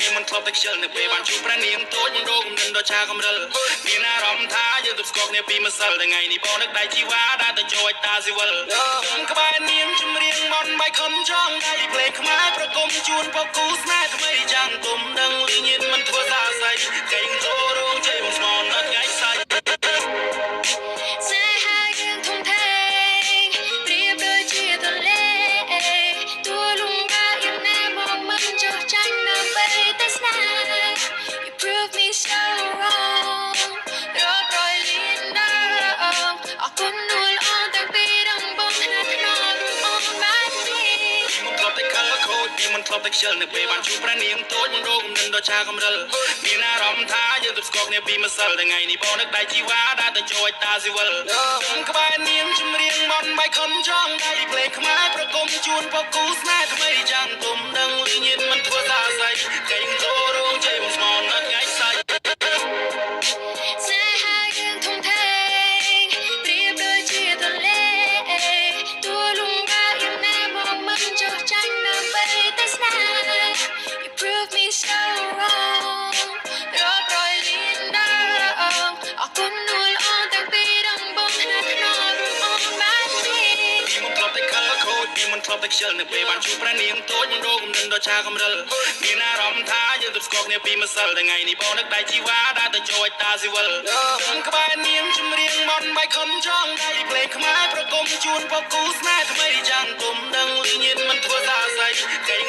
ពីមិនធ្លាប់តែខ្ជិលនៅពេលបានជួបប្រានាងតូចមិនរោគមិនដល់ឆាកំរិលមានអារម្មណ៍ថាយើងទៅស្គប់គ្នាពីម្សិលថ្ងៃនេះបងនឹកដៃជីវ៉ាដែលទៅជួយតាស៊ីវិលក្បែរនាងជំរៀងមន់បៃខុនចង់ដៃភ្លេងខ្មែរប្រគំជួនពកគូស្នេហ៍ថ្មីចាំងទុំដឹងលីញៀនមិនធ្វើសាស័យកេងចូលរោងជ័យមកស្មនអត់ថ្ងៃសាច់មិនធ្លាប់តែខ្ជិលនៅពេលបានជួបប្រានាងតូចមិនរោគមិនដល់ឆាកំរិលមានអារម្មណ៍ថាយើងទៅស្គប់គ្នាពីម្សិលថ្ងៃនេះបងនឹកដៃជីវ៉ាដែលទៅជួយតាស៊ីវិលក្បែរនាងជំរៀងមន់បៃខុនចង់ដៃភ្លេងខ្មែរប្រគំជួនពកគូស្នេហ៍ថ្មីចាំងទុំដឹងលីញៀនមិនធ្វើសាស័យកេងចូលរោងជ័យមកស្មនអត់ថ្ងៃសាច់មិនធ្លាប់តែខ្ជិលនៅពេលបានជួបប្រានាងតូចមិនរោគមិនដល់ឆាកំរិលមានអារម្មណ៍ថាយើងទៅស្គប់គ្នាពីម្សិលថ្ងៃនេះបងនឹកដៃជីវ៉ាដែលទៅជួយតាស៊ីវិលក្បែរនាងជំរៀងមន់បៃខុនចង់ដៃភ្លេងខ្មែរប្រគំជួនពកគូស្នេហ៍ថ្មីចាំងទុំដឹងលីញៀនមិនធ្វើសាស័យកេង